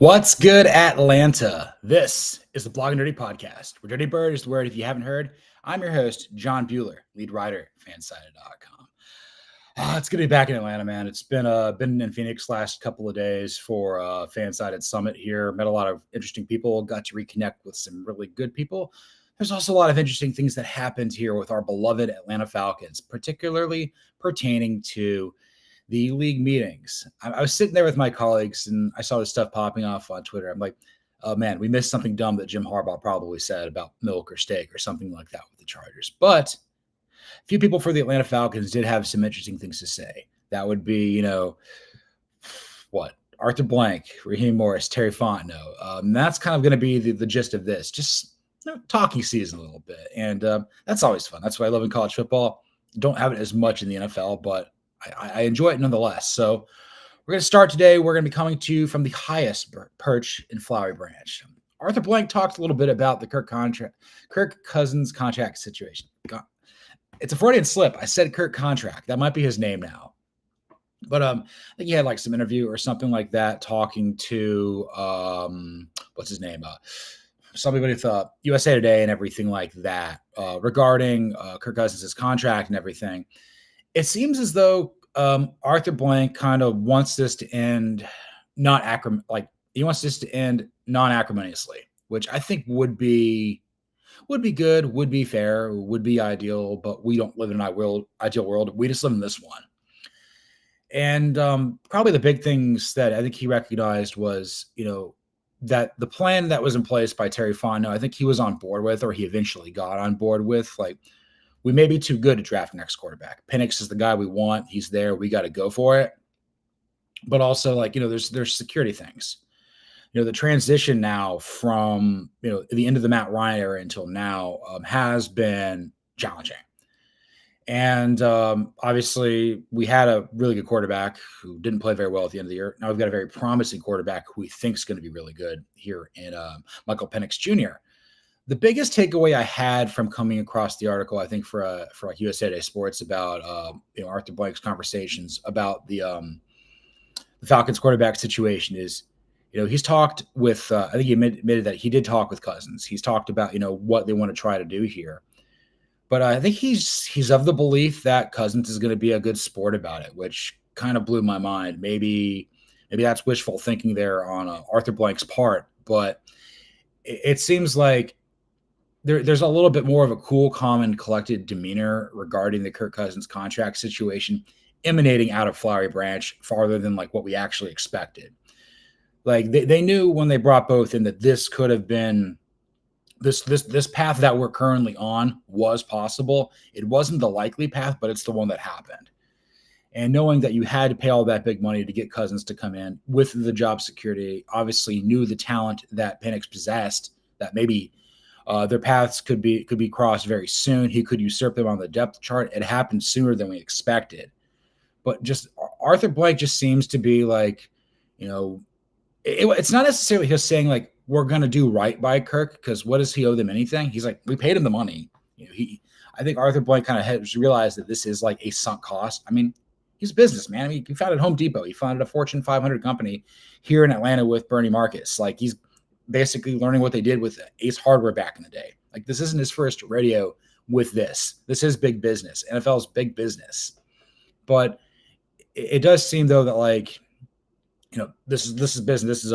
What's good, Atlanta? This is the Blog and Dirty Podcast, where Dirty Bird is the word if you haven't heard. I'm your host, John Buhler, lead writer, fansided.com. It's good to be back in Atlanta, man. It's been in Phoenix last couple of days for Fansided Summit here. Met a lot of interesting people, got to reconnect with some really good people. There's also a lot of interesting things that happened here with our beloved Atlanta Falcons, particularly pertaining to the league meetings. I was sitting there with my colleagues and I saw this stuff popping off on Twitter. I'm like, oh man, we missed something dumb that Jim Harbaugh probably said about milk or steak or something like that with the Chargers. But a few people for the Atlanta Falcons did have some interesting things to say. That would be, Arthur Blank, Raheem Morris, Terry Fontenot. That's kind of going to be the gist of this. Just talking season a little bit. And that's always fun. That's what I love in college football. Don't have it as much in the NFL, but I enjoy it nonetheless. So we're going to start today. We're going to be coming to you from the highest perch in Flowery Branch. Arthur Blank talked a little bit about the Kirk Cousins contract situation. It's a Freudian slip. I said Kirk contract. That might be his name now. But I think he had like some interview or something like that talking to what's his name? Somebody with USA Today and everything like that regarding Kirk Cousins' contract and everything. It seems as though Arthur Blank kind of wants this to end he wants this to end non-acrimoniously, which I think would be good, would be fair, would be ideal, but we don't live in an ideal world. We just live in this one. And probably the big things that I think he recognized was, that the plan that was in place by Terry Fontenot, I think he was on board with, or he eventually got on board with, like, we may be too good to draft next quarterback. Penix is the guy we want. He's there. We got to go for it. But also, there's security things. The transition now from, the end of the Matt Ryan era until now has been challenging. And obviously, we had a really good quarterback who didn't play very well at the end of the year. Now we've got a very promising quarterback who we think is going to be really good here in Michael Penix Jr. The biggest takeaway I had from coming across the article, I think for like USA Today Sports about Arthur Blank's conversations about the Falcons quarterback situation is, he's talked with I think he admitted that he did talk with Cousins. He's talked about what they want to try to do here, but I think he's of the belief that Cousins is going to be a good sport about it, which kind of blew my mind. Maybe that's wishful thinking there on Arthur Blank's part, but it seems like there's a little bit more of a cool, calm, and collected demeanor regarding the Kirk Cousins contract situation emanating out of Flowery Branch farther than like what we actually expected. Like they knew when they brought both in that this could have been this path that we're currently on was possible. It wasn't the likely path, but it's the one that happened. And knowing that you had to pay all that big money to get Cousins to come in with the job security, obviously knew the talent that Penix possessed, that maybe their paths could be crossed very soon. He could usurp them on the depth chart. It happened sooner than we expected. But just Arthur Blank just seems to be like, it's not necessarily just saying like we're going to do right by Kirk, because what does he owe them anything? He's like, we paid him the money. I think Arthur Blank kind of has realized that this is like a sunk cost. I mean, he's a businessman. I mean, he founded Home Depot. He founded a Fortune 500 company here in Atlanta with Bernie Marcus. Like, he's basically learning what they did with Ace Hardware back in the day. Like, this isn't his first rodeo with this. This is big business. NFL's big business. But it does seem, though, that like, this is business. This is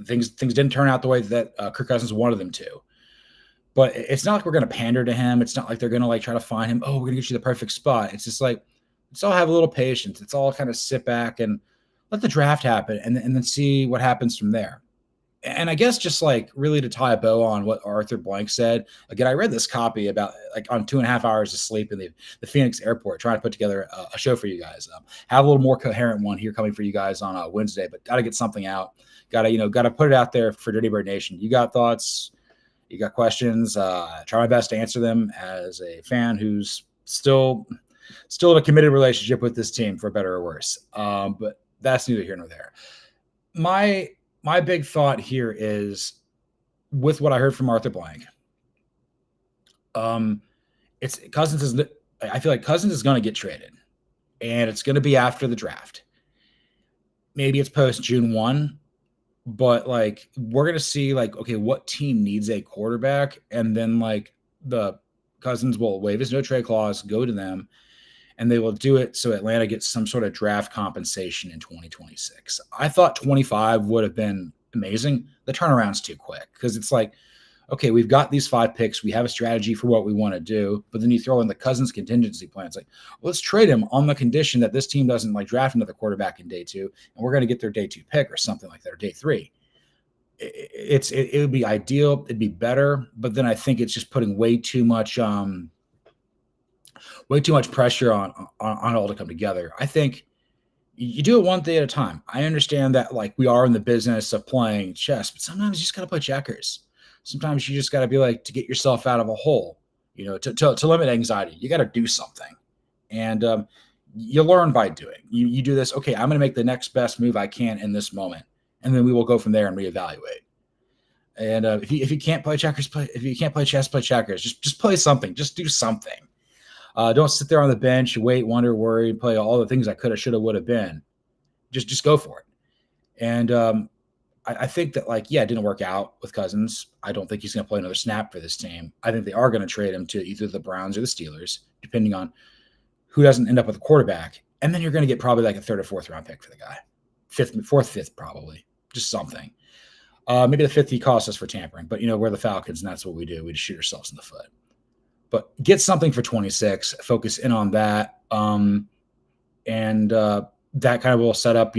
things didn't turn out the way that Kirk Cousins wanted them to. But it's not like we're going to pander to him. It's not like they're going to like try to find him. Oh, we're going to get you the perfect spot. It's just like, let's all have a little patience. Let's all kind of sit back and let the draft happen and then see what happens from there. And I guess just like really to tie a bow on what Arthur Blank said, again, I read this copy about like on 2.5 hours of sleep in the Phoenix airport, trying to put together a show for you guys. Have a little more coherent one here coming for you guys on Wednesday, but got to get something out. Got to put it out there for Dirty Bird Nation. You got thoughts, you got questions. Try my best to answer them as a fan who's still in a committed relationship with this team, for better or worse. But that's neither here nor there. My big thought here is, with what I heard from Arthur Blank, it's Cousins is. I feel like Cousins is going to get traded, and it's going to be after the draft. Maybe it's post June 1. But like, we're going to see like, okay, what team needs a quarterback? And then like the Cousins will waive his no trade clause, go to them, and they will do it so Atlanta gets some sort of draft compensation in 2026. I thought 25 would have been amazing. The turnaround's too quick because it's like, okay, we've got these 5 picks. We have a strategy for what we want to do, but then you throw in the Cousins contingency plan. It's like, well, let's trade him on the condition that this team doesn't like draft another quarterback in day 2, and we're going to get their day 2 pick or something like that, or day 3. It would be ideal. It'd be better, but then I think it's just putting way too much pressure on it all to come together. I think you do it one day at a time. I understand that like we are in the business of playing chess, but sometimes you just got to play checkers. Sometimes you just got to be like, to get yourself out of a hole, to limit anxiety, you got to do something. And you learn by doing. You do this, okay, I'm going to make the next best move I can in this moment. And then we will go from there and reevaluate. And if you can't play checkers, if you can't play chess, play checkers. Just play something. Just do something. Don't sit there on the bench, wait, wonder, worry, play all the things I could have, should have, would have been. Just go for it. And I think that, like, yeah, it didn't work out with Cousins. I don't think he's going to play another snap for this team. I think they are going to trade him to either the Browns or the Steelers, depending on who doesn't end up with a quarterback. And then you're going to get probably like a 3rd or 4th round pick for the guy. 4th, probably. Just something. Maybe the 5th he cost us for tampering. But, we're the Falcons, and that's what we do. We just shoot ourselves in the foot. But get something for 26. Focus in on that. And that kind of will set up,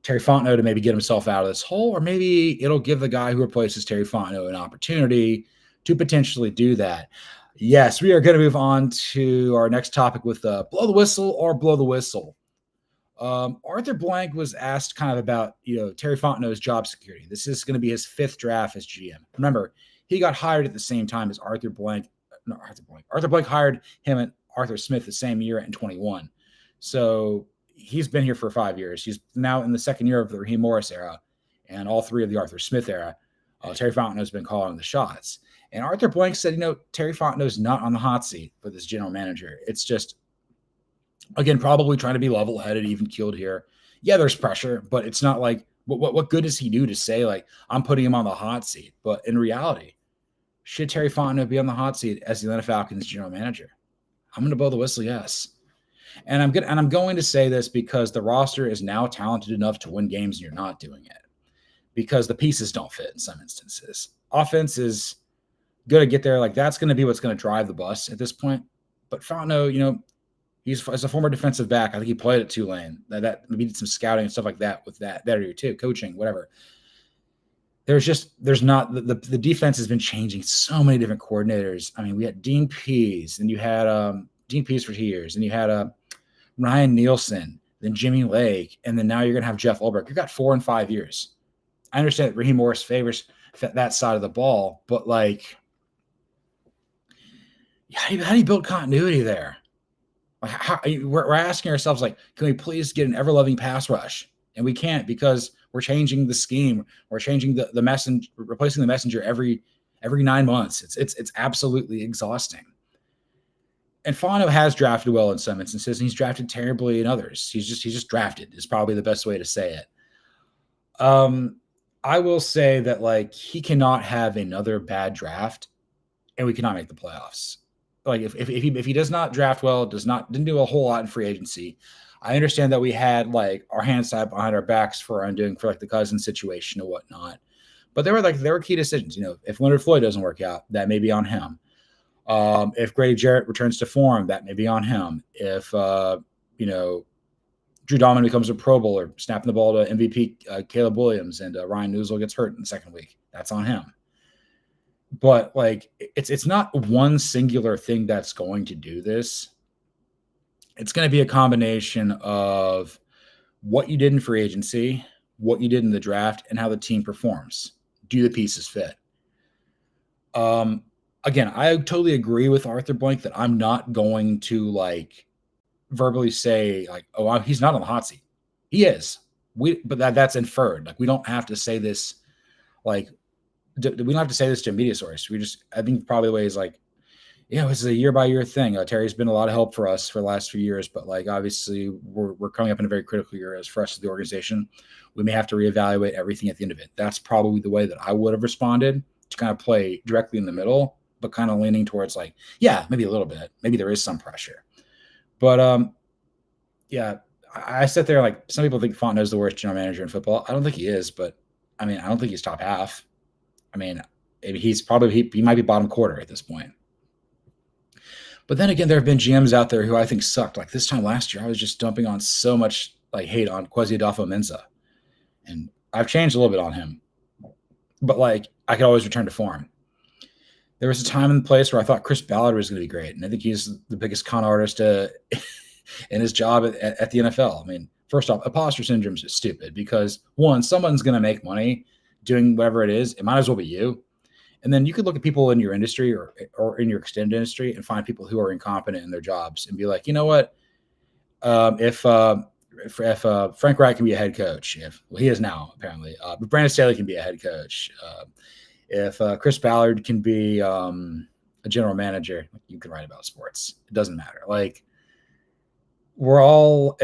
Terry Fontenot to maybe get himself out of this hole, or maybe it'll give the guy who replaces Terry Fontenot an opportunity to potentially do that. Yes, we are going to move on to our next topic with blow the whistle or blow the whistle. Arthur Blank was asked kind of about, Terry Fontenot's job security. This is going to be his 5th draft as GM. Remember, he got hired at the same time as Arthur Blank. Arthur Blank hired him and Arthur Smith the same year in 21. So he's been here for 5 years. He's now in the 2nd year of the Raheem Morris era and all 3 of the Arthur Smith era. Terry Fontenot has been calling the shots. And Arthur Blank said, Terry Fontenot is not on the hot seat for this general manager. It's just, again, probably trying to be level-headed, even-keeled here. Yeah, there's pressure, but it's not like, what good does he do to say, like, I'm putting him on the hot seat? But in reality, should Terry Fontenot be on the hot seat as the Atlanta Falcons general manager? I'm going to blow the whistle, yes. And I'm going to say this because the roster is now talented enough to win games and you're not doing it because the pieces don't fit in some instances. Offense is going to get there. Like, that's going to be what's going to drive the bus at this point. But Fontenot, he's as a former defensive back. I think he played at Tulane. That maybe did some scouting and stuff like that with that area too, coaching, whatever. There's not the defense has been changing so many different coordinators. I mean, we had Dean Pease, and you had Dean Pease for 2 years, and you had Ryan Neuzil, then Jimmy Lake, and then now you're going to have Jeff Ulbrich. You've got 4 and 5 years. I understand that Raheem Morris favors that side of the ball, but like, how do you build continuity there? Like, we're asking ourselves, like, can we please get an ever-loving pass rush? And we can't because we're changing the scheme. We're changing the messenger, replacing the messenger every 9 months. It's absolutely exhausting. And Fontenot has drafted well in some instances, and he's drafted terribly in others. He's just drafted is probably the best way to say it. I will say that, like, he cannot have another bad draft, and we cannot make the playoffs. Like, if he does not draft well, didn't do a whole lot in free agency. I understand that we had like our hands tied behind our backs for undoing for like the Cousins situation and whatnot, but there were key decisions. If Leonard Floyd doesn't work out, that may be on him. If Grady Jarrett returns to form, that may be on him. If Drew Dalman becomes a Pro Bowler, snapping the ball to MVP Caleb Williams, and Ryan Neuzil gets hurt in the second week, that's on him. But like, it's not one singular thing that's going to do this. It's going to be a combination of what you did in free agency, what you did in the draft, and how the team performs. Do the pieces fit? Again, I totally agree with Arthur Blank that I'm not going to like verbally say like, oh, he's not on the hot seat. He is. But that's inferred. Like, we don't have to say this. Like, we don't have to say this to a media source. I think probably the way is like, Yeah, this is a year by year thing. Terry's been a lot of help for us for the last few years, but like obviously we're coming up in a very critical year as for us as the organization. We may have to reevaluate everything at the end of it. That's probably the way that I would have responded, to kind of play directly in the middle, but kind of leaning towards like, yeah, maybe a little bit. Maybe there is some pressure. But yeah, I sit there like some people think Fontenot is the worst general manager in football. I don't think he is, but I mean, I don't think he's top half. I mean, maybe he's probably he might be bottom quarter at this point. But then again, there have been GMs out there who I think sucked. Like this time last year, I was just dumping on so much like hate on Kwesi Adolfo-Mensah, and I've changed a little bit on him. But like I could always return to form. There was a time and place where I thought Chris Ballard was going to be great, and I think he's the biggest con artist in his job at the NFL. I mean, first off, imposter syndrome is stupid because one, someone's going to make money doing whatever it is. It might as well be you. And then you could look at people in your industry or in your extended industry and find people who are incompetent in their jobs and be like, you know what? If Frank Reich can be a head coach, he is now apparently, but Brandon Staley can be a head coach. If Chris Ballard can be a general manager, you can write about sports. It doesn't matter. Like we're all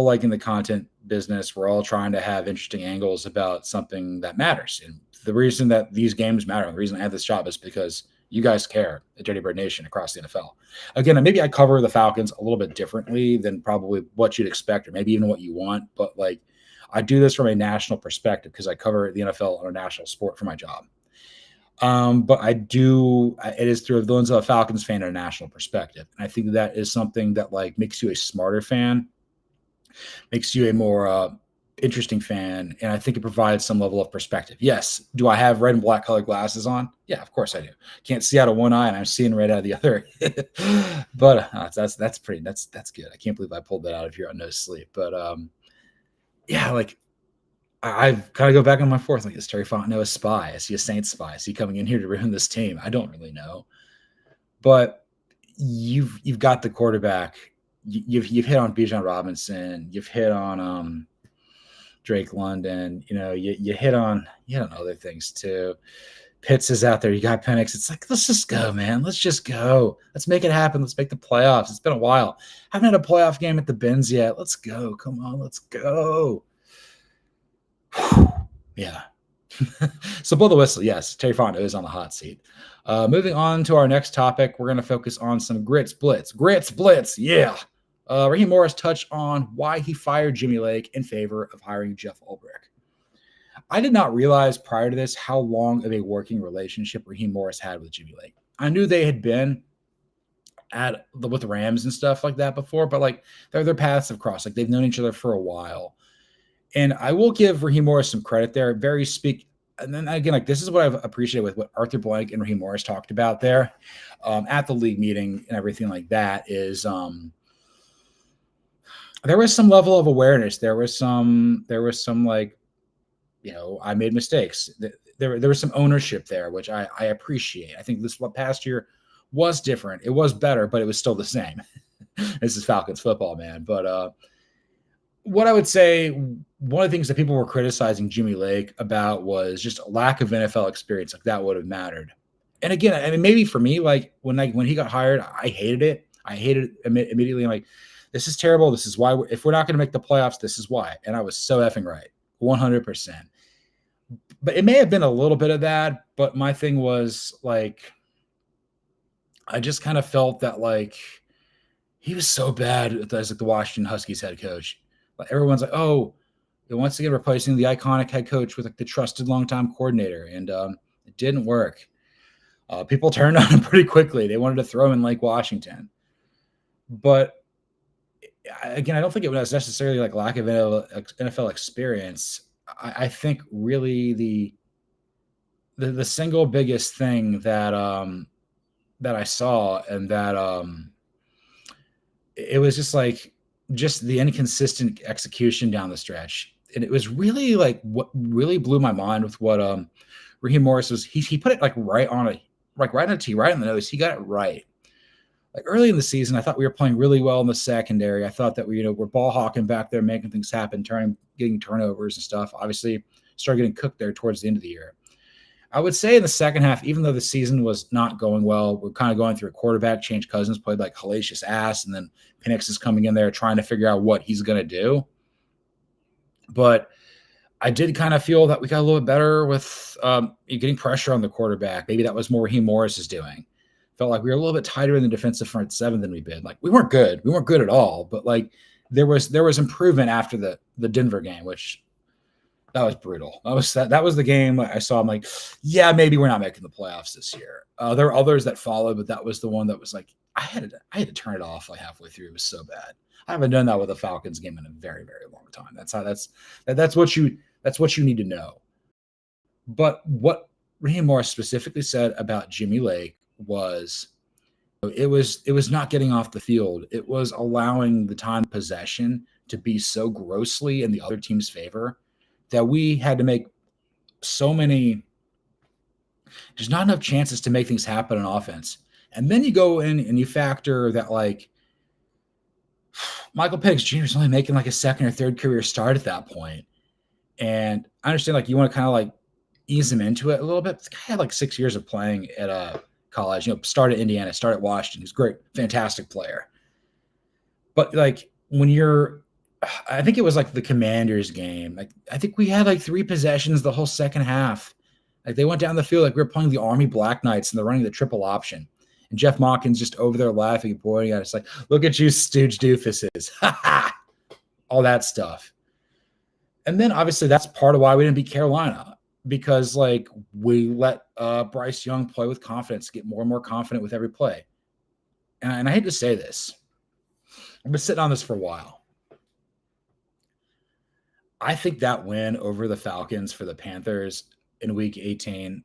like in the content business. We're all trying to have interesting angles about something that matters. And the reason that these games matter, the reason I have this job is because you guys care at Dirty Bird Nation across the NFL. Again, maybe I cover the Falcons a little bit differently than probably what you'd expect or maybe even what you want. But like I do this from a national perspective because I cover the NFL on a national sport for my job. But it is through the lens of a Falcons fan and a national perspective. And I think that is something that like makes you a smarter fan, makes you a more interesting fan. And I think it provides some level of perspective. Yes. Do I have red and black colored glasses on? Yeah, of course I do. Can't see out of one eye and I'm seeing red out of the other. But that's good. I can't believe I pulled that out of here on no sleep. But yeah, like I've kind of go back on my fourth. Like, is Terry Fontenot a spy? Is he a Saints spy? Is he coming in here to ruin this team? I don't really know. But you've got the quarterback. You've hit on Bijan Robinson. You've hit on Drake London. You know, you hit on other things too. Pitts is out there. You got Penix. It's like, let's just go, man. Let's just go. Let's make it happen. Let's make the playoffs. It's been a while. Haven't had a playoff game at the Benz yet. Let's go. Come on, let's go. Yeah. So blow the whistle. Yes, Terry Fontenot is on the hot seat. Moving on to our next topic, we're going to focus on some grits blitz. Yeah. Raheem Morris touched on why he fired Jimmy Lake in favor of hiring Jeff Ulbrich. I did not realize prior to this how long of a working relationship Raheem Morris had with Jimmy Lake. I knew they had been with the Rams and stuff like that before, but like their paths have crossed. Like they've known each other for a while. And I will give Raheem Morris some credit there. And then again, like this is what I've appreciated with what Arthur Blank and Raheem Morris talked about there at the league meeting and everything like that is there was some level of awareness. There was some like, I made mistakes. There was some ownership there, which I appreciate. I think this past year was different. It was better, but it was still the same. This is Falcons football, man. But what I would say, one of the things that people were criticizing Jimmy Lake about was just a lack of NFL experience. Like that would have mattered. And again, I mean, maybe for me, like when he got hired, I hated it. I hated it immediately. I'm like, this is terrible. This is why if we're not going to make the playoffs, this is why. And I was so effing right, 100%. But it may have been a little bit of that. But my thing was like, I just kind of felt that like he was so bad as like the Washington Huskies head coach. Like everyone's like, oh, once again replacing the iconic head coach with like the trusted longtime coordinator, and it didn't work. People turned on him pretty quickly. They wanted to throw him in Lake Washington, but again, I don't think it was necessarily like lack of NFL experience. I think really the single biggest thing that I saw and that it was just the inconsistent execution down the stretch. And it was really like what really blew my mind with what Raheem Morris was. He put it like right on a tee, right on the nose. He got it right. Like early in the season, I thought we were playing really well in the secondary. I thought that we're ball hawking back there, making things happen, getting turnovers and stuff. Obviously, started getting cooked there towards the end of the year. I would say in the second half, even though the season was not going well, we're kind of going through a quarterback change. Cousins played like hellacious ass, and then Penix is coming in there trying to figure out what he's going to do. But I did kind of feel that we got a little bit better with getting pressure on the quarterback. Maybe that was more Raheem Morris is doing. Felt like we were a little bit tighter in the defensive front seven than we've been. Like we weren't good. We weren't good at all. But like there was improvement after the Denver game, which that was brutal. That was the game I saw. I'm like, yeah, maybe we're not making the playoffs this year. There were others that followed, but that was the one that was like I had to turn it off like halfway through. It was so bad. I haven't done that with a Falcons game in a very, very long time. That's what you need to know. But what Raheem Morris specifically said about Jimmy Lake was it was not getting off the field. It was allowing the time of possession to be so grossly in the other team's favor that we had to make so many. There's not enough chances to make things happen on offense. And then you go in and you factor that like Michael Penix Jr. is only making like a second or third career start at that point. And I understand like you want to kind of like ease him into it a little bit. This guy had like 6 years of playing at college, started at Indiana, started at Washington. He's a great, fantastic player. But like I think it was like the Commanders game. Like I think we had like 3 possessions the whole second half. Like they went down the field like we were playing the Army Black Knights and they're running the triple option. And Jeff Mawkins just over there laughing and pointing at us like, look at you stooge doofuses. All that stuff. And then obviously that's part of why we didn't beat Carolina, because like we let Bryce Young play with confidence, get more and more confident with every play. And I hate to say this. I've been sitting on this for a while. I think that win over the Falcons for the Panthers in week 18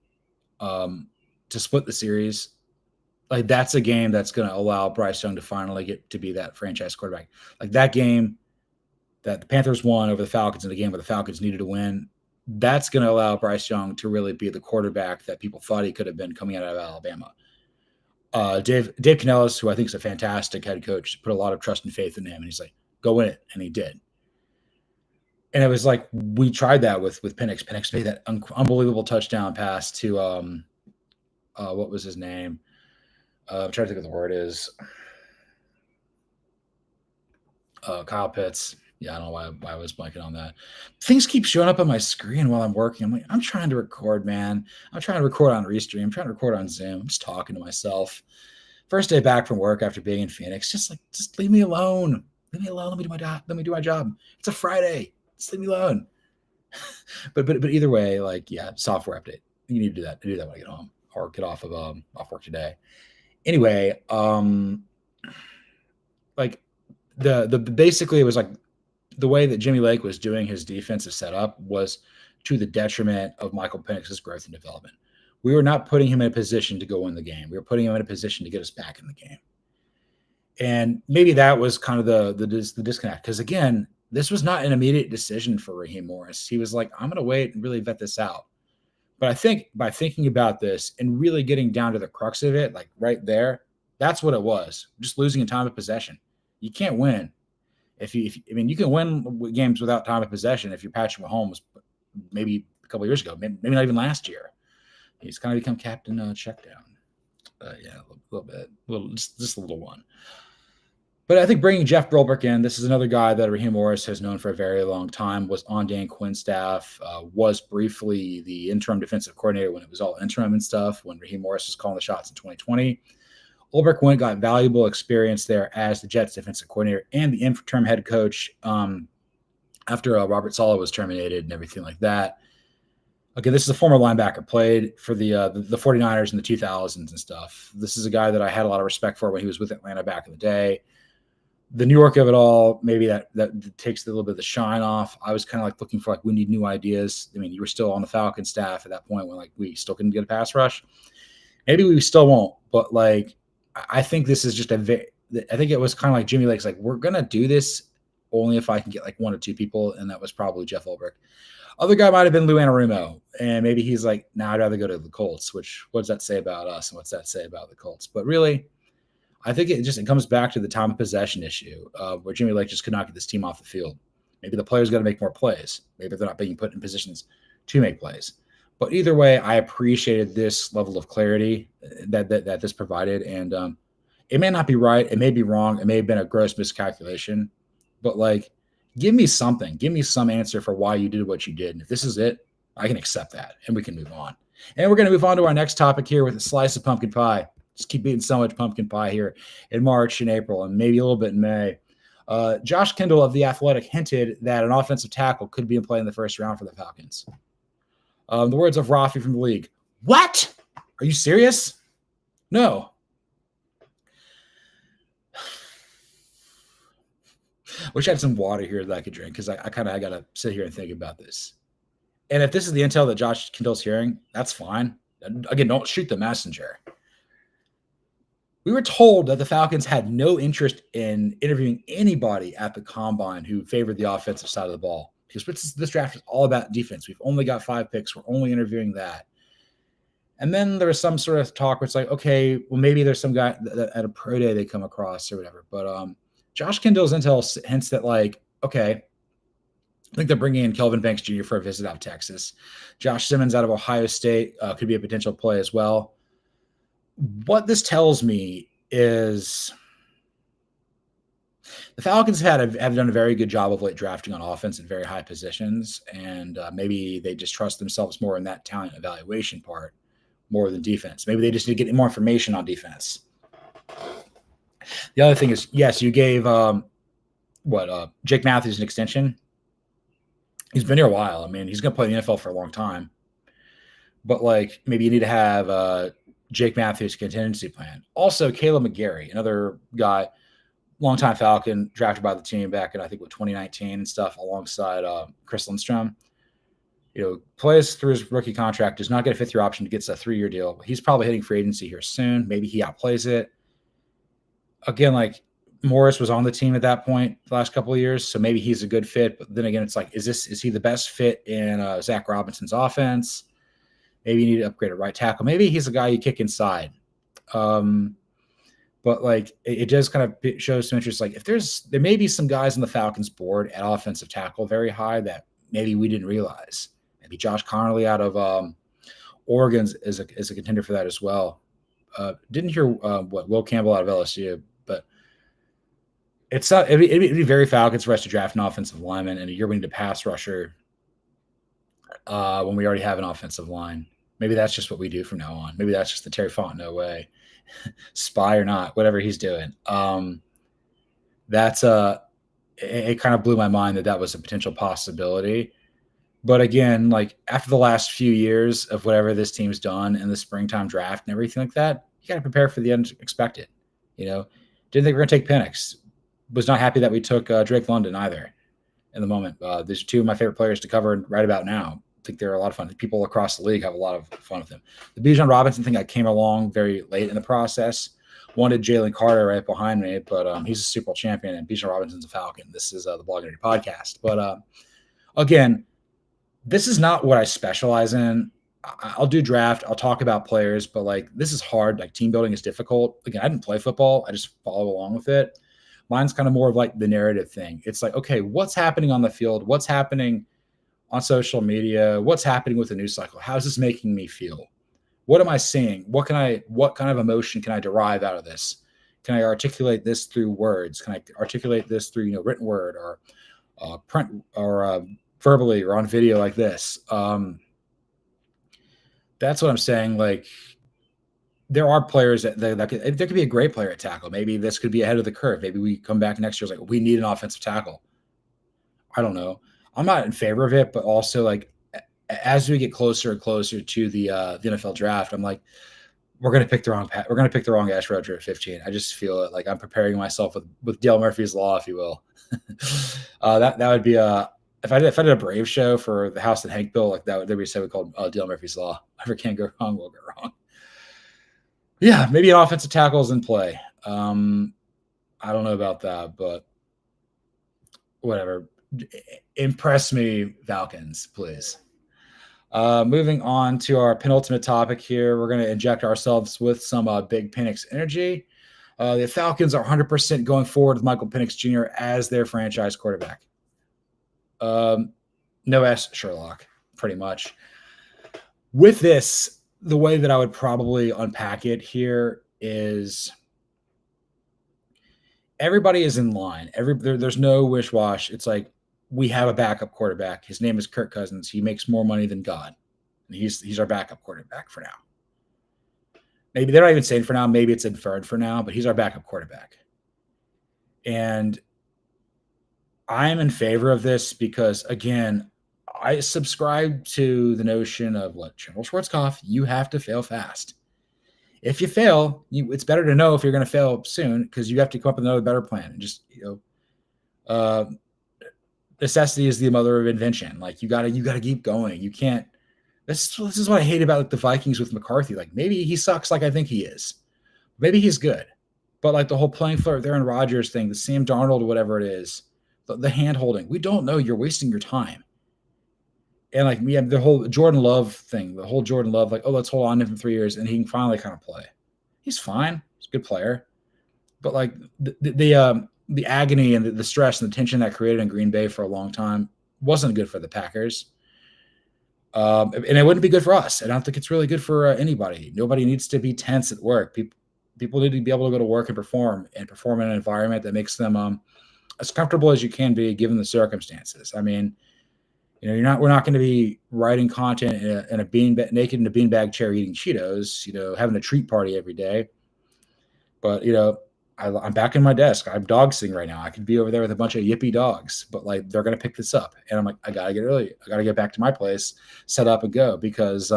to split the series, like that's a game that's going to allow Bryce Young to finally get to be that franchise quarterback. Like that game that the Panthers won over the Falcons in a game where the Falcons needed to win, that's going to allow Bryce Young to really be the quarterback that people thought he could have been coming out of Alabama. Dave Canellis, who I think is a fantastic head coach, put a lot of trust and faith in him, and he's like, go win it, and he did. And it was like we tried that with Penix. Penix made that unbelievable touchdown pass to what was his name? I'm trying to think of the word is Kyle Pitts. Yeah, I don't know why I was blanking on that. Things keep showing up on my screen while I'm working. I'm like, I'm trying to record, man. I'm trying to record on Restream. I'm trying to record on Zoom. I'm just talking to myself. First day back from work after being in Phoenix. Just leave me alone. Leave me alone. Let me do my job. It's a Friday. Just leave me alone. but either way, like, yeah, software update. You need to do that. I do that when I get home or get off work today. Anyway, like the basically it was like the way that Jimmy Lake was doing his defensive setup was to the detriment of Michael Penix's growth and development. We were not putting him in a position to go win the game. We were putting him in a position to get us back in the game. And maybe that was kind of the disconnect. Because again, this was not an immediate decision for Raheem Morris. He was like, I'm going to wait and really vet this out. But I think by thinking about this and really getting down to the crux of it, like right there, that's what it was. Just losing in time of possession. You can't win. You can win games without time of possession if you're Patrick Mahomes, maybe a couple of years ago, maybe not even last year. He's kind of become captain check down. Yeah, a little bit, just a little one. But I think bringing Jeff Ulbrich in, this is another guy that Raheem Morris has known for a very long time, was on Dan Quinn's staff, was briefly the interim defensive coordinator when it was all interim and stuff, when Raheem Morris was calling the shots in 2020. Ulbrich got valuable experience there as the Jets defensive coordinator and the interim head coach after Robert Saleh was terminated and everything like that. Okay, this is a former linebacker, played for the 49ers in the 2000s and stuff. This is a guy that I had a lot of respect for when he was with Atlanta back in the day. The New York of it all, maybe that takes a little bit of the shine off. I was kind of like looking for we need new ideas. I mean, you were still on the Falcons staff at that point when we still couldn't get a pass rush. Maybe we still won't, but I think this is just I think it was kind of like Jimmy Lake's like, we're going to do this only if I can get 1 or 2 people. And that was probably Jeff Ulbrich. Other guy might've been Lou Anarumo. And maybe he's like, nah, I'd rather go to the Colts, which what does that say about us? And what's that say about the Colts? But really, I think it comes back to the time of possession issue where Jimmy Lake just could not get this team off the field. Maybe the players got to make more plays. Maybe they're not being put in positions to make plays. But either way, I appreciated this level of clarity that this provided, and it may not be right, it may be wrong, it may have been a gross miscalculation, but like, give me something, give me some answer for why you did what you did. And if this is it, I can accept that, and we can move on. And we're going to move on to our next topic here with a slice of pumpkin pie. Just keep eating so much pumpkin pie here in March and April, and maybe a little bit in May. Josh Kendall of The Athletic hinted that an offensive tackle could be in play in the first round for the Falcons. The words of Rafi from the league. What? Are you serious? No. Wish I had some water here that I could drink, because I got to sit here and think about this. And if this is the intel that Josh Kendall's hearing, that's fine. Again, don't shoot the messenger. We were told that the Falcons had no interest in interviewing anybody at the combine who favored the offensive side of the ball, because this draft is all about defense. We've only got 5 picks. We're only interviewing that. And then there was some sort of talk where it's like, okay, well, maybe there's some guy that at a pro day they come across or whatever. But Josh Kendall's intel hints that, like, okay, I think they're bringing in Kelvin Banks Jr. for a visit out of Texas. Josh Simmons out of Ohio State could be a potential play as well. What this tells me is the Falcons have done a very good job of late drafting on offense at very high positions, and maybe they just trust themselves more in that talent evaluation part more than defense. Maybe they just need to get more information on defense. The other thing is, yes, you gave Jake Matthews an extension. He's been here a while. I mean, he's going to play in the NFL for a long time. But, like, maybe you need to have Jake Matthews' contingency plan. Also, Caleb McGarry, another guy, longtime Falcon, drafted by the team back in, I think, 2019 and stuff, alongside Chris Lindstrom. You know, plays through his rookie contract, does not get a 5th-year option, gets a 3-year deal. He's probably hitting free agency here soon. Maybe he outplays it. Again, like, Morris was on the team at that point the last couple of years, so maybe he's a good fit. But then again, it's like, is he the best fit in Zach Robinson's offense? Maybe you need to upgrade at right tackle. Maybe he's a guy you kick inside. But like, it does kind of show some interest. Like, if there may be some guys on the Falcons board at offensive tackle very high that maybe we didn't realize. Maybe Josh Connolly out of Oregon is a contender for that as well. Didn't hear Will Campbell out of LSU. It'd be very Falcons for us to draft an offensive lineman and you're winning to pass rusher when we already have an offensive line. Maybe that's just what we do from now on. Maybe that's just the Terry Fontenot way, spy or not, whatever he's doing. It kind of blew my mind that was a potential possibility. But again, like, after the last few years of whatever this team's done in the springtime draft and everything like that, you got to prepare for the unexpected. You know, didn't think we were going to take Penix. Was not happy that we took Drake London either in the moment. These are 2 of my favorite players to cover right about now. I think they're a lot of fun. People across the league have a lot of fun with them. The Bijan Robinson thing, I came along very late in the process. Wanted Jalen Carter right behind me, but he's a Super Bowl champion, and Bijan Robinson's a Falcon. This is the Blogging podcast. But again, this is not what I specialize in. I'll do draft. I'll talk about players, but like, this is hard. Like, team building is difficult. Again, I didn't play football. I just follow along with it. Mine's kind of more of like the narrative thing. It's like, okay, what's happening on the field? What's happening on social media? What's happening with the news cycle? How's this making me feel? What am I seeing? What kind of emotion can I derive out of this? Can I articulate this through words? Can I articulate this through, written word or print or verbally or on video like this? That's what I'm saying. Like, there are players that there could be a great player at tackle. Maybe this could be ahead of the curve. Maybe we come back next year like, we need an offensive tackle. I don't know. I'm not in favor of it, but also, like, as we get closer and closer to the NFL draft, I'm like, we're going to pick the wrong edge rusher at 15. I just feel it. Like, I'm preparing myself with Dale Murphy's Law, if you will. That would be if I did a Brave show for the house that Hank built, like, there'd be a show called Dale Murphy's Law. Whatever can go wrong will go wrong. Yeah, maybe an offensive tackle is in play. I don't know about that, but whatever. Impress me, Falcons, please. Moving on to our penultimate topic here, we're going to inject ourselves with some big Penix energy. The Falcons are 100% going forward with Michael Penix Jr. as their franchise quarterback. No S. Sherlock, pretty much. With this, the way that I would probably unpack it here is everybody is in line. There's no wish-wash. It's like we have a backup quarterback. His name is Kirk Cousins. He makes more money than God. And he's our backup quarterback for now. Maybe they're not even saying for now. Maybe it's inferred for now, but he's our backup quarterback. And I'm in favor of this because, again, I subscribe to the notion of what General Schwarzkopf, you have to fail fast. If you fail, it's better to know if you're going to fail soon because you have to come up with another better plan. And just, necessity is the mother of invention. Like you got to keep going. You can't. This is what I hate about the Vikings with McCarthy. Like maybe he sucks like I think he is. Maybe he's good. But like the whole playing for Aaron Rodgers thing, the Sam Darnold, whatever it is, the hand holding, we don't know. You're wasting your time. And like we have the whole Jordan Love thing, like, oh, let's hold on to him for 3 years and he can finally kind of play. He's fine. He's a good player. But like the agony and the stress and the tension that created in Green Bay for a long time wasn't good for the Packers. And it wouldn't be good for us. I don't think it's really good for anybody. Nobody needs to be tense at work. People need to be able to go to work and perform in an environment that makes them as comfortable as you can be given the circumstances. I mean, we're not going to be writing content in a naked in a beanbag chair eating Cheetos, having a treat party every day. But, I'm back in my desk. I'm dog sitting right now. I could be over there with a bunch of yippy dogs, but like they're going to pick this up. And I'm like, I got to get early. I got to get back to my place, set up and go because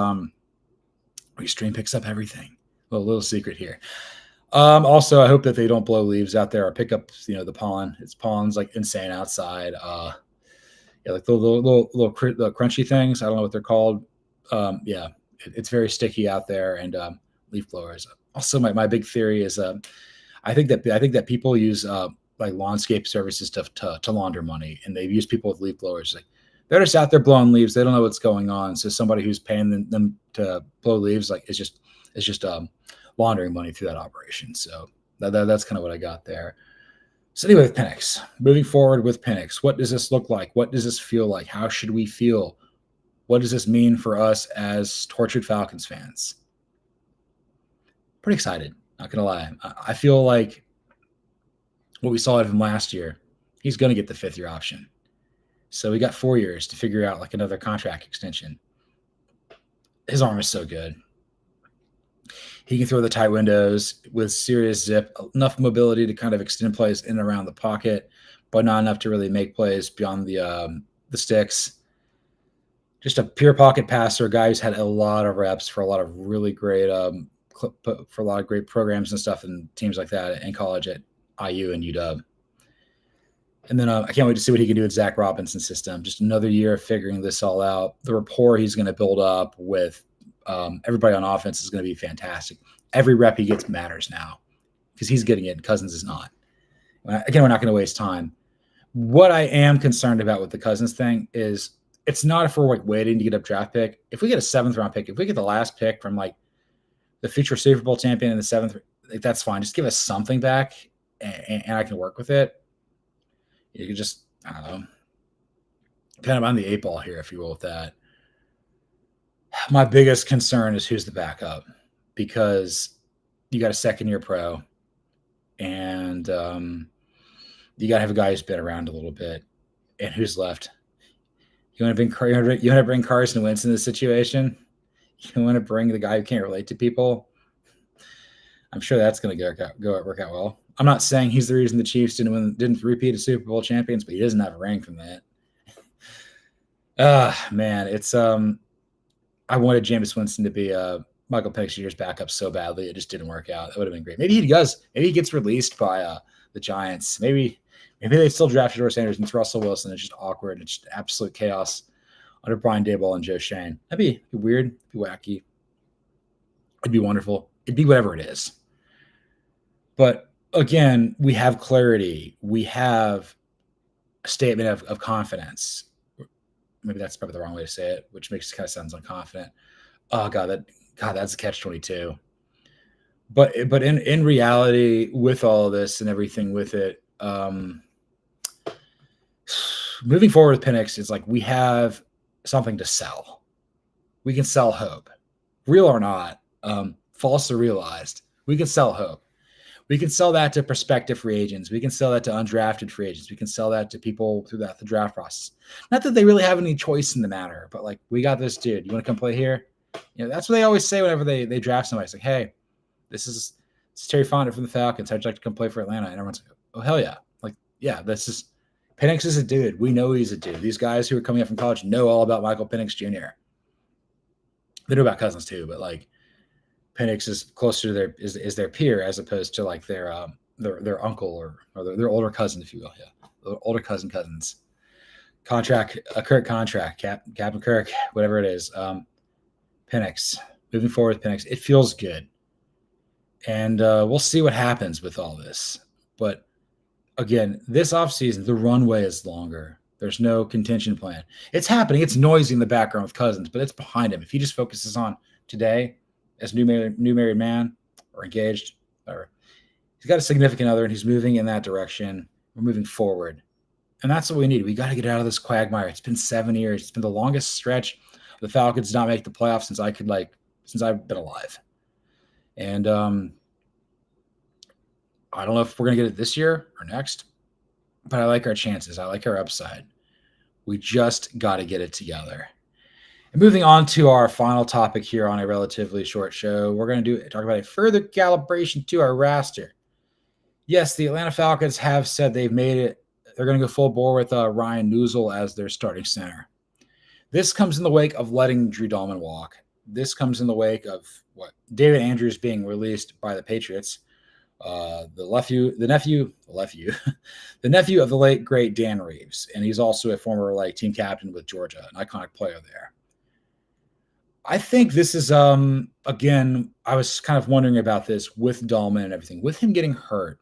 Restream picks up everything. A little secret here. Also, I hope that they don't blow leaves out there or pick up, the pollen. Pollen's like insane outside. Like the little crunchy things. I don't know what they're called. It's very sticky out there, and leaf blowers. Also, my big theory is I think that people use like lawnscape services to launder money, and they've used people with leaf blowers. Like they're just out there blowing leaves. They don't know what's going on. So somebody who's paying them to blow leaves, like is just laundering money through that operation. So that's kind of what I got there. So anyway, with Penix, moving forward with Penix, what does this look like? What does this feel like? How should we feel? What does this mean for us as tortured Falcons fans? Pretty excited, not going to lie. I feel like what we saw of him last year, he's going to get the 5th-year option. So we got 4 years to figure out like another contract extension. His arm is so good. He can throw the tight windows with serious zip, enough mobility to kind of extend plays in and around the pocket, but not enough to really make plays beyond the sticks. Just a pure pocket passer, a guy who's had a lot of reps for a lot of really great for a lot of great programs and stuff and teams like that in college at IU and UW. And then I can't wait to see what he can do with Zach Robinson's system. Just another year of figuring this all out. The rapport he's going to build up with everybody on offense is going to be fantastic. Every rep he gets matters now because he's getting it and Cousins is not. Again, we're not going to waste time. What I am concerned about with the Cousins thing is it's not if we're like waiting to get a draft pick. If we get a 7th-round pick, if we get the last pick from like the future Super Bowl champion in the 7th, like, that's fine. Just give us something back and I can work with it. You can just, I don't know, kind of on the 8 ball here, if you will, with that. My biggest concern is who's the backup because you got a 2nd-year pro and you got to have a guy who's been around a little bit and who's left. You want to bring Carson Wentz in this situation? You want to bring the guy who can't relate to people? I'm sure that's going to work out well. I'm not saying he's the reason the Chiefs didn't repeat as Super Bowl champions, but he doesn't have a ring from that. Man, it's I wanted Jameis Winston to be Michael Penix Jr.'s backup so badly. It just didn't work out. That would have been great. Maybe he does. Maybe he gets released by the Giants. Maybe they still drafted George Sanders and it's Russell Wilson. It's just awkward. It's just absolute chaos under Brian Daboll and Joe Schoen. That'd be weird. It'd be wacky. It'd be wonderful. It'd be whatever it is. But again, we have clarity. We have a statement of confidence. Maybe that's probably the wrong way to say it, which makes it kind of sounds unconfident. Oh that's a catch-22. But in reality, with all of this and everything with it, moving forward with Penix is like we have something to sell. we can sell hope. Real or not, false or realized, we can sell hope. We can sell that to prospective free agents. We can sell that to undrafted free agents. We can sell that to people throughout the draft process. Not that they really have any choice in the matter, but like, we got this dude. You want to come play here? That's what they always say whenever they draft somebody. It's like, hey, this is Terry Fontenot from the Falcons. How'd you like to come play for Atlanta? And everyone's like, oh, hell yeah. Like, yeah, Penix is a dude. We know he's a dude. These guys who are coming up from college know all about Michael Penix Jr. They know about Cousins too, but like, Penix is closer to is their peer as opposed to like their uncle or their older cousin, if you will. Yeah, the older cousins. Contract, a Kirk contract, Captain Kirk, whatever it is. Penix, moving forward with Penix, it feels good, and we'll see what happens with all this. But again, this offseason, the runway is longer. There's no contention plan. It's happening. It's noisy in the background with Cousins, but it's behind him. If he just focuses on today, as new married man or engaged, or he's got a significant other and he's moving in that direction. We're moving forward. And that's what we need. We got to get out of this quagmire. It's been 7 years. It's been the longest stretch the Falcons not make the playoffs since I've been alive. And I don't know if we're going to get it this year or next, but I like our chances. I like our upside. We just got to get it together. Moving on to our final topic here on a relatively short show, we're going to talk about a further calibration to our roster. Yes, the Atlanta Falcons have said they've made it. They're going to go full bore with Ryan Neuzil as their starting center. This comes in the wake of letting Drew Dalman walk. This comes in the wake of David Andrews being released by the Patriots. The nephew of the late great Dan Reeves, and he's also a former team captain with Georgia, an iconic player there. I think this is, again, I was kind of wondering about this with Dalman and everything, with him getting hurt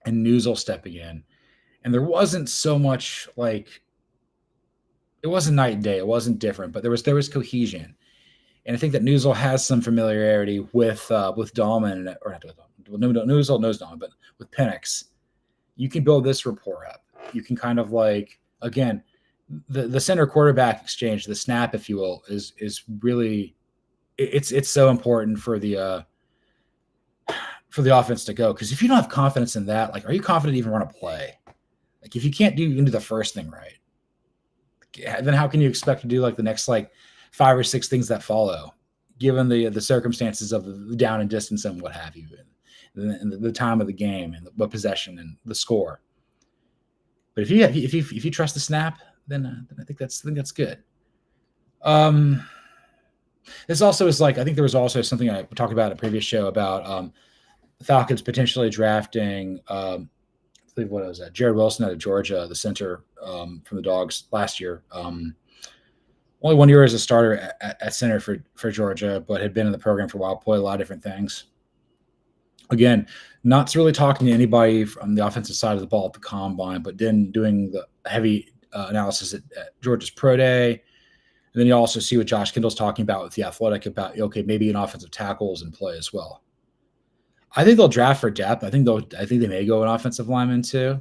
and Neuzil stepping in. And there wasn't so much it wasn't night and day. It wasn't different, but there was cohesion. And I think that Neuzil has some familiarity with Dalman, or not with Dalman. Neuzil knows Dalman, but with Penix, you can build this rapport up. You can kind of again, the center quarterback exchange, the snap, if you will, is really it's so important for the offense to go. Because if you don't have confidence in that, are you confident to even run a play? If you can't do the first thing right, then how can you expect to do the next 5 or 6 things that follow, given the circumstances of the down and distance and what have you, and the time of the game and the possession and the score. But if you trust the snap, then I think that's good. This also is I think there was also something I talked about in a previous show about the Falcons potentially drafting I believe what was that, Jared Wilson out of Georgia, the center from the Dogs last year. Only 1 year as a starter at center for Georgia, but had been in the program for a while, played a lot of different things. Again, not really talking to anybody from the offensive side of the ball at the combine, but then doing the heavy analysis at Georgia's Pro Day. And then you also see what Josh Kendall's talking about with the Athletic about, okay, maybe an offensive tackle is in play as well. I think they'll draft for depth. I think they may go an offensive lineman too.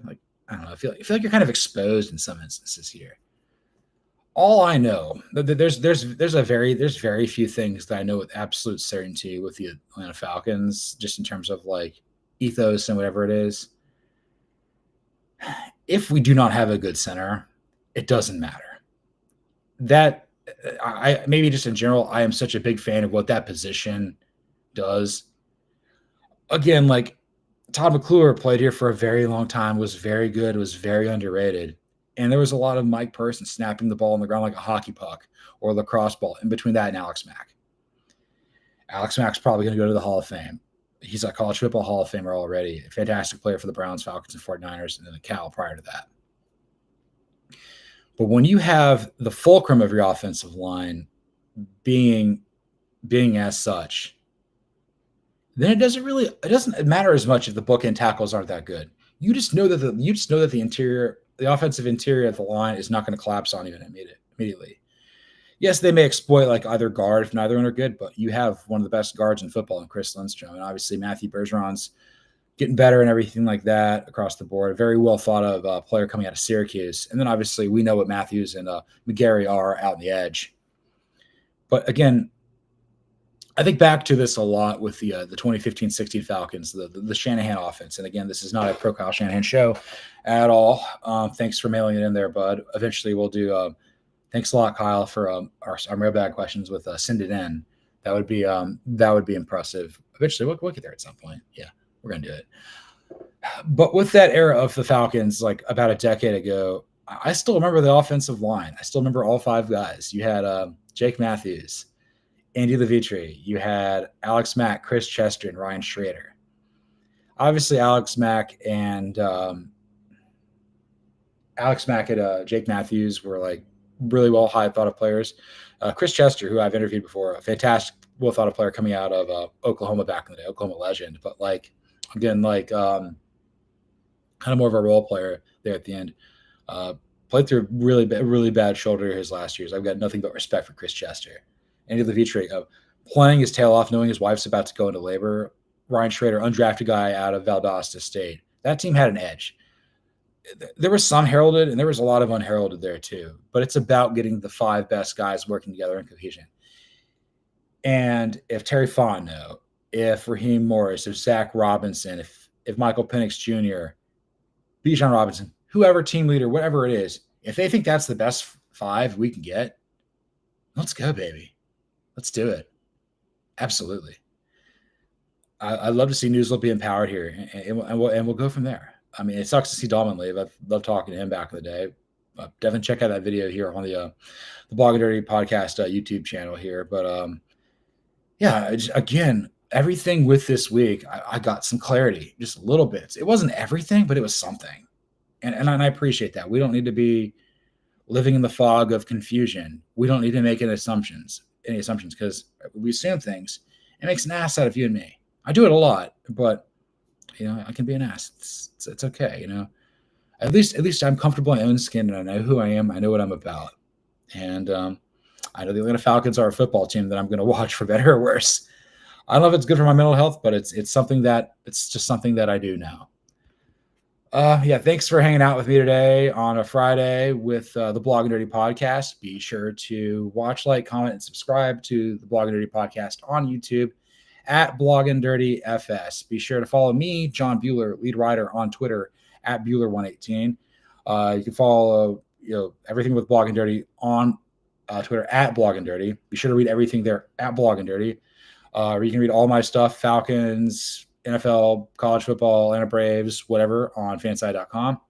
I don't know. I feel like you're kind of exposed in some instances here. All I know, there's very few things that I know with absolute certainty with the Atlanta Falcons, just in terms of ethos and whatever it is. If we do not have a good center, it doesn't matter. That I maybe just in general, I am such a big fan of what that position does. Again, Todd McClure played here for a very long time, was very good, was very underrated. And there was a lot of Mike Person snapping the ball on the ground like a hockey puck or a lacrosse ball in between that and Alex Mack. Alex Mack's probably going to go to the Hall of Fame. He's a college football Hall of Famer already. A fantastic player for the Browns, Falcons, and 49ers, and then the Cal prior to that. But when you have the fulcrum of your offensive line being as such, then it doesn't matter as much if the bookend tackles aren't that good. You just know that the offensive interior of the line is not going to collapse on even immediately. Yes, they may exploit either guard if neither one are good, but you have one of the best guards in football in Chris Lindstrom, and obviously Matthew Bergeron's getting better and everything like that across the board. A very well thought of player coming out of Syracuse, and then obviously we know what Matthews and McGarry are out on the edge. But again, I think back to this a lot with the 2015-16 Falcons, the Shanahan offense. And again, this is not a pro Kyle Shanahan show at all. Thanks for mailing it in there, bud. Eventually, we'll do. Thanks a lot, Kyle, for our mailbag questions with send it in. That would be impressive. Eventually, we'll get there at some point. Yeah, we're gonna do it. But with that era of the Falcons, like about a decade ago, I still remember the offensive line. I still remember all five guys. You had Jake Matthews, Andy Levitre. You had Alex Mack, Chris Chester, and Ryan Schrader. Obviously, Alex Mack and Jake Matthews were like really well high thought of players. Chris Chester, who I've interviewed before, a fantastic well thought of player coming out of Oklahoma back in the day, Oklahoma legend. But like again, like kind of more of a role player there at the end. Played through really bad shoulder his last years. I've got nothing but respect for Chris Chester. Andy Levitre, playing his tail off, knowing his wife's about to go into labor. Ryan Schrader, undrafted guy out of Valdosta State. That team had an edge. There was some heralded, and there was a lot of unheralded there too. But it's about getting the five best guys working together in cohesion. And if Terry Fontenot, if Raheem Morris, if Zach Robinson, if Michael Penix Jr., Bijan Robinson, whoever team leader, whatever it is, if they think that's the best five we can get, let's go, baby. Let's do it. Absolutely. I'd love to see Neuzil be empowered here, and we'll go from there. I mean, it sucks to see Dalman leave. I've loved talking to him back in the day. Definitely check out that video here on the Blog and Dirty Podcast YouTube channel here. But yeah, again, everything with this week, I got some clarity, just little bits. It wasn't everything, but it was something, and I appreciate that. We don't need to be living in the fog of confusion. We don't need to make any assumptions because we assume things. It makes an ass out of you and me. I do it a lot, but I can be an ass. It's okay, At least I'm comfortable in my own skin, and I know who I am. I know what I'm about, and I know the Atlanta Falcons are a football team that I'm going to watch for better or worse. I don't know if it's good for my mental health, but it's just something that I do now. Yeah, thanks for hanging out with me today on a Friday with the Blog and Dirty Podcast. Be sure to watch, like, comment, and subscribe to the Blog and Dirty Podcast on YouTube at Blog and Dirty FS. Be sure to follow me, John Buhler, lead writer, on Twitter at Buhler118. You can follow everything with Blog and Dirty on Twitter at Blog and Dirty. Be sure to read everything there at Blog and Dirty. You can read all my stuff, Falcons, NFL, college football, Atlanta Braves, whatever, on fanside.com.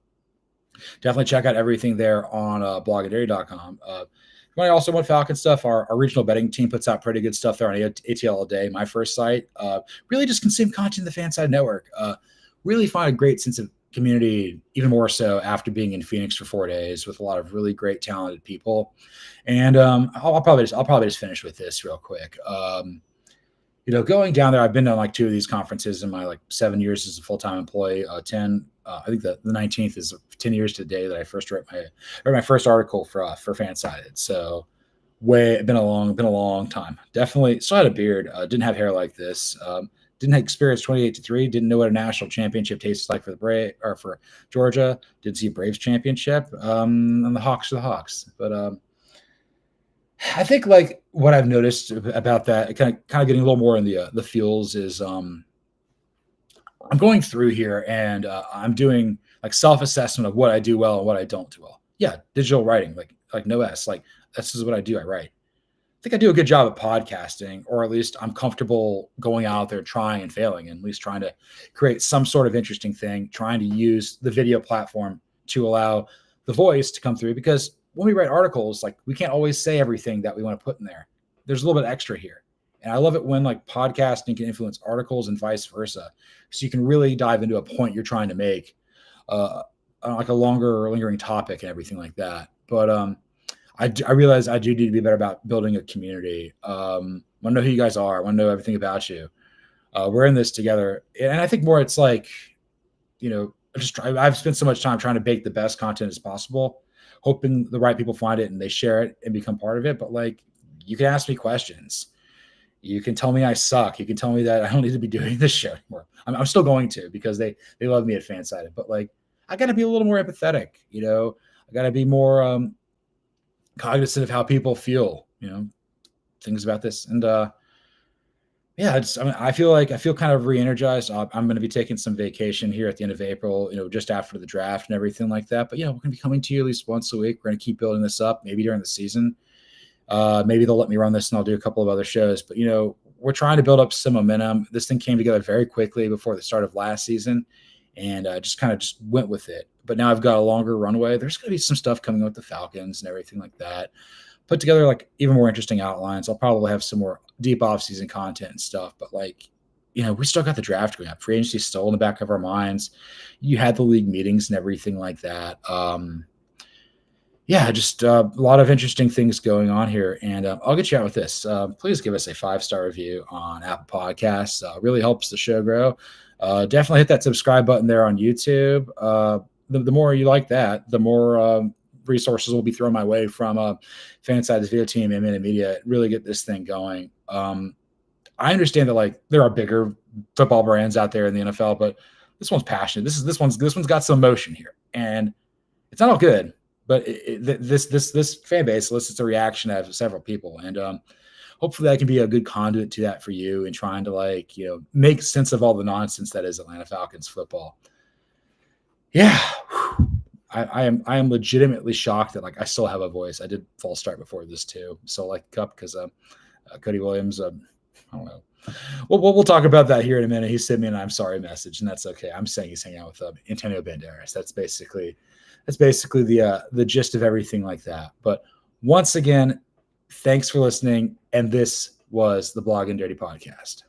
Definitely check out everything there on blogandirty.com. If you also want Falcon stuff, our regional betting team puts out pretty good stuff there on ATL All Day, my first site. Really just consume content in the Fanside Network. Really find a great sense of community, even more so after being in Phoenix for 4 days with a lot of really great, talented people. And I'll probably just finish with this real quick. Going down there, I've been to like 2 of these conferences in my 7 years as a full-time employee. 10, I think the 19th is 10 years to the day that I first wrote my first article for Fansided. So been a long time. Definitely still had a beard. Didn't have hair like this. Didn't experience 28-3. Didn't know what a national championship tastes like for Georgia. Did see a Braves championship. And the Hawks are the Hawks, but I think what I've noticed about that, kind of getting a little more in the feels, is I'm going through here and I'm doing self-assessment of what I do well and what I don't do well. Yeah, digital writing, like no S, this is what I do. I write. I think I do a good job at podcasting, or at least I'm comfortable going out there trying and failing, and at least trying to create some sort of interesting thing, trying to use the video platform to allow the voice to come through, because when we write articles, we can't always say everything that we want to put in there. There's a little bit extra here. And I love it when podcasting can influence articles and vice versa. So you can really dive into a point you're trying to make, a longer lingering topic and everything like that. But I realize I do need to be better about building a community. I want to know who you guys are. I want to know everything about you. We're in this together. And I think more it's I've spent so much time trying to bake the best content as possible, hoping the right people find it and they share it and become part of it. But you can ask me questions. You can tell me I suck. You can tell me that I don't need to be doing this show anymore. I'm still going to, because they love me at Fansided. But I got to be a little more empathetic. I got to be more cognizant of how people feel. things about this. And yeah, I feel kind of re-energized. I'm going to be taking some vacation here at the end of April, just after the draft and everything like that. But we're going to be coming to you at least once a week. We're going to keep building this up, maybe during the season. Maybe they'll let me run this and I'll do a couple of other shows. But, we're trying to build up some momentum. This thing came together very quickly before the start of last season, and just went with it. But now I've got a longer runway. There's going to be some stuff coming with the Falcons and everything like that. Put together like even more interesting outlines. I'll probably have some more deep off-season content and stuff. But we still got the draft going up. Free agency is still in the back of our minds. You had the league meetings and everything like that. Just a lot of interesting things going on here. And I'll get you out with this. Please give us a 5-star review on Apple Podcasts. Really helps the show grow. Definitely hit that subscribe button there on YouTube. The more you like that, the more resources will be thrown my way from Fanside's video team and Minute Media. Really get this thing going. I understand that there are bigger football brands out there in the NFL, but this one's passionate. This one's got some emotion here, and it's not all good. But this fan base elicits a reaction out of several people, and hopefully that can be a good conduit to that for you in trying to make sense of all the nonsense that is Atlanta Falcons football. Yeah, I am legitimately shocked that I still have a voice. I did false start before this too, so cup because Cody Williams. I don't know. We'll talk about that here in a minute. He sent me an "I'm sorry" message, and that's okay. I'm saying he's hanging out with Antonio Banderas. That's basically the gist of everything like that. But once again, thanks for listening. And this was the Blog and Dirty Podcast.